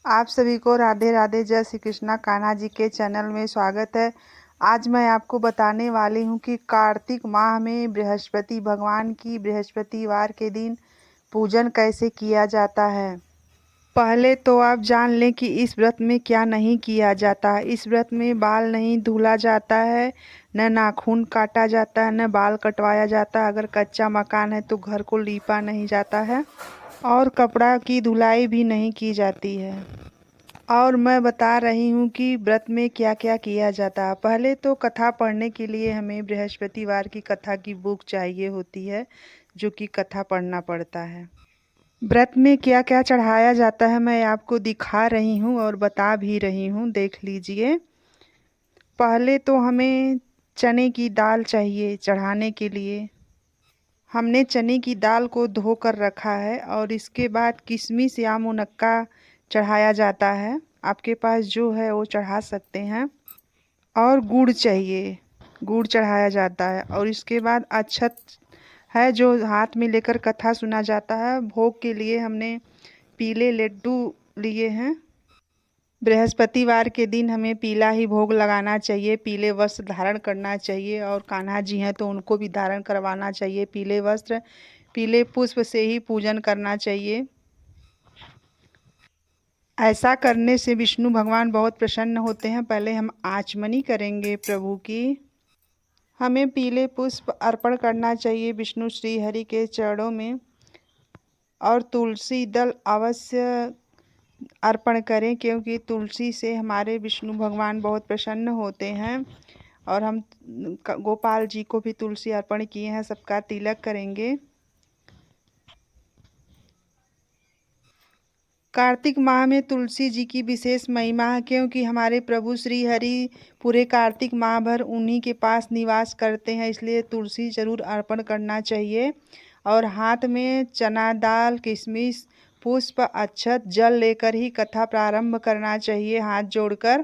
आप सभी को राधे राधे। जय श्री कृष्णा। कान्हा जी के चैनल में स्वागत है। आज मैं आपको बताने वाली हूँ कि कार्तिक माह में बृहस्पति भगवान की बृहस्पतिवार के दिन पूजन कैसे किया जाता है। पहले तो आप जान लें कि इस व्रत में क्या नहीं किया जाता। इस व्रत में बाल नहीं धुला जाता है, न नाखून काटा जाता है, न बाल कटवाया जाता है। अगर कच्चा मकान है तो घर को लीपा नहीं जाता है और कपड़ा की धुलाई भी नहीं की जाती है। और मैं बता रही हूँ कि व्रत में क्या क्या किया जाता है। पहले तो कथा पढ़ने के लिए हमें बृहस्पतिवार की कथा की बुक चाहिए होती है, जो कि कथा पढ़ना पड़ता है। व्रत में क्या क्या चढ़ाया जाता है मैं आपको दिखा रही हूँ और बता भी रही हूँ, देख लीजिए। पहले तो हमें चने की दाल चाहिए चढ़ाने के लिए। हमने चने की दाल को धोकर रखा है और इसके बाद किशमिश या मुनक्का चढ़ाया जाता है। आपके पास जो है वो चढ़ा सकते हैं। और गुड़ चाहिए, गुड़ चढ़ाया जाता है। और इसके बाद अक्षत है जो हाथ में लेकर कथा सुना जाता है। भोग के लिए हमने पीले लड्डू लिए हैं। बृहस्पतिवार के दिन हमें पीला ही भोग लगाना चाहिए, पीले वस्त्र धारण करना चाहिए। और कान्हा जी हैं तो उनको भी धारण करवाना चाहिए पीले वस्त्र। पीले पुष्प से ही पूजन करना चाहिए। ऐसा करने से विष्णु भगवान बहुत प्रसन्न होते हैं। पहले हम आचमनी करेंगे प्रभु की। हमें पीले पुष्प अर्पण करना चाहिए विष्णु श्री हरि के चरणों में। और तुलसी दल अवश्य अर्पण करें, क्योंकि तुलसी से हमारे विष्णु भगवान बहुत प्रसन्न होते हैं। और हम गोपाल जी को भी तुलसी अर्पण किए हैं। सबका तिलक करेंगे। कार्तिक माह में तुलसी जी की विशेष महिमा है, क्योंकि हमारे प्रभु श्री हरि पूरे कार्तिक माह भर उन्हीं के पास निवास करते हैं। इसलिए तुलसी जरूर अर्पण करना चाहिए। और हाथ में चना दाल, किशमिश, पुष्प, अक्षत, जल लेकर ही कथा प्रारंभ करना चाहिए, हाथ जोड़कर।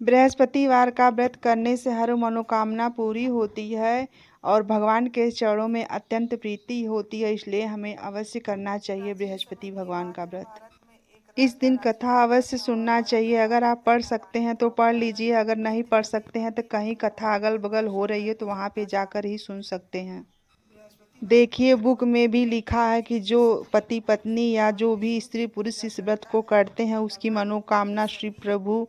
बृहस्पतिवार का व्रत करने से हर मनोकामना पूरी होती है और भगवान के चरणों में अत्यंत प्रीति होती है। इसलिए हमें अवश्य करना चाहिए बृहस्पति भगवान का व्रत। इस दिन कथा अवश्य सुनना चाहिए। अगर आप पढ़ सकते हैं तो पढ़ लीजिए, अगर नहीं पढ़ सकते हैं तो कहीं कथा अगल बगल हो रही है तो वहाँ पे जाकर ही सुन सकते हैं। देखिए, बुक में भी लिखा है कि जो पति पत्नी या जो भी स्त्री पुरुष इस व्रत को करते हैं उसकी मनोकामना श्री प्रभु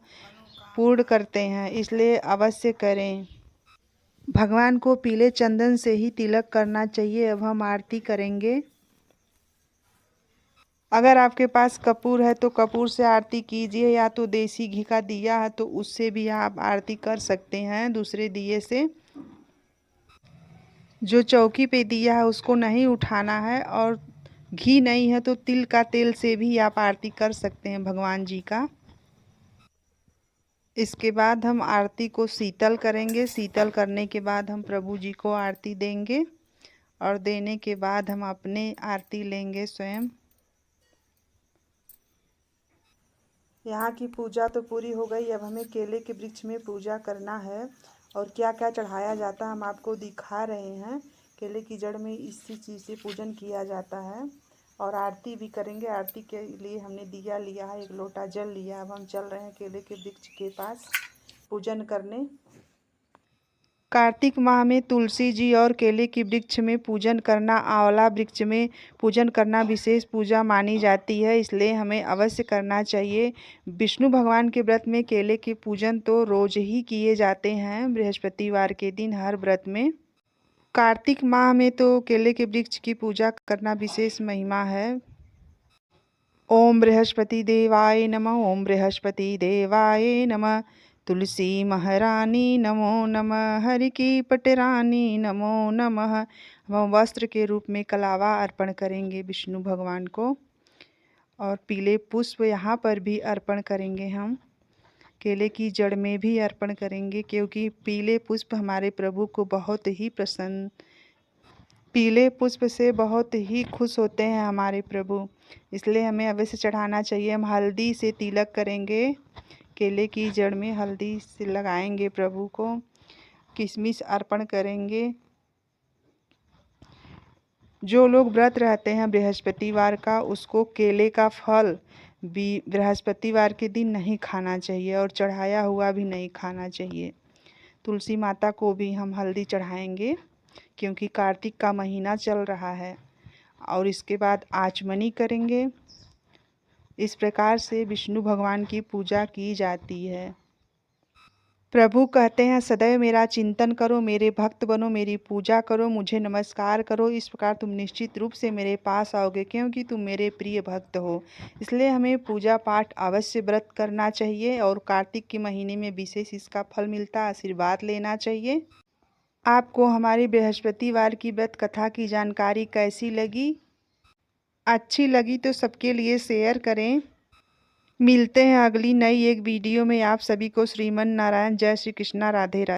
पूर्ण करते हैं। इसलिए अवश्य करें। भगवान को पीले चंदन से ही तिलक करना चाहिए। अब हम आरती करेंगे। अगर आपके पास कपूर है तो कपूर से आरती कीजिए, या तो देसी घी का दिया है तो उससे भी आप आरती कर सकते हैं दूसरे दिए से। जो चौकी पे दिया है उसको नहीं उठाना है। और घी नहीं है तो तिल का तेल से भी आप आरती कर सकते हैं भगवान जी का। इसके बाद हम आरती को शीतल करेंगे। शीतल करने के बाद हम प्रभु जी को आरती देंगे और देने के बाद हम अपने आरती लेंगे स्वयं। यहाँ की पूजा तो पूरी हो गई। अब हमें केले के वृक्ष में पूजा करना है। और क्या क्या चढ़ाया जाता है हम आपको दिखा रहे हैं। केले की जड़ में इसी चीज़ से पूजन किया जाता है। और आरती भी करेंगे। आरती के लिए हमने दिया लिया है, एक लोटा जल लिया। अब हम चल रहे हैं केले के वृक्ष के पास पूजन करने। कार्तिक माह में तुलसी जी और केले की वृक्ष में पूजन करना, आंवला वृक्ष में पूजन करना विशेष पूजा मानी जाती है। इसलिए हमें अवश्य करना चाहिए। विष्णु भगवान के व्रत में केले के पूजन तो रोज ही किए जाते हैं, बृहस्पतिवार के दिन हर व्रत में। कार्तिक माह में तो केले के वृक्ष की पूजा करना विशेष महिमा है। ओम बृहस्पति देवाय नमः। ओम बृहस्पति देवाय नमः। तुलसी महारानी नमो नमः। हरि की पटरानी नमो नमः। हम वस्त्र के रूप में कलावा अर्पण करेंगे विष्णु भगवान को। और पीले पुष्प यहाँ पर भी अर्पण करेंगे हम। केले की जड़ में भी अर्पण करेंगे, क्योंकि पीले पुष्प हमारे प्रभु को बहुत ही पसंद। पीले पुष्प से बहुत ही खुश होते हैं हमारे प्रभु। इसलिए हमें अवश्य चढ़ाना चाहिए। हम हल्दी से तिलक करेंगे। केले की जड़ में हल्दी से लगाएंगे प्रभु को। किशमिश अर्पण करेंगे। जो लोग व्रत रहते हैं बृहस्पतिवार का, उसको केले का फल बृहस्पतिवार के दिन नहीं खाना चाहिए और चढ़ाया हुआ भी नहीं खाना चाहिए। तुलसी माता को भी हम हल्दी चढ़ाएंगे क्योंकि कार्तिक का महीना चल रहा है। और इसके बाद आचमनी करेंगे। इस प्रकार से विष्णु भगवान की पूजा की जाती है। प्रभु कहते हैं सदैव मेरा चिंतन करो, मेरे भक्त बनो, मेरी पूजा करो, मुझे नमस्कार करो। इस प्रकार तुम निश्चित रूप से मेरे पास आओगे क्योंकि तुम मेरे प्रिय भक्त हो। इसलिए हमें पूजा पाठ अवश्य व्रत करना चाहिए और कार्तिक के महीने में विशेष इसका फल मिलता है, आशीर्वाद लेना चाहिए। आपको हमारी बृहस्पतिवार की व्रत कथा की जानकारी कैसी लगी? अच्छी लगी तो सबके लिए शेयर करें। मिलते हैं अगली नई एक वीडियो में। आप सभी को श्रीमन नारायण। जय श्री कृष्णा। राधे राधे।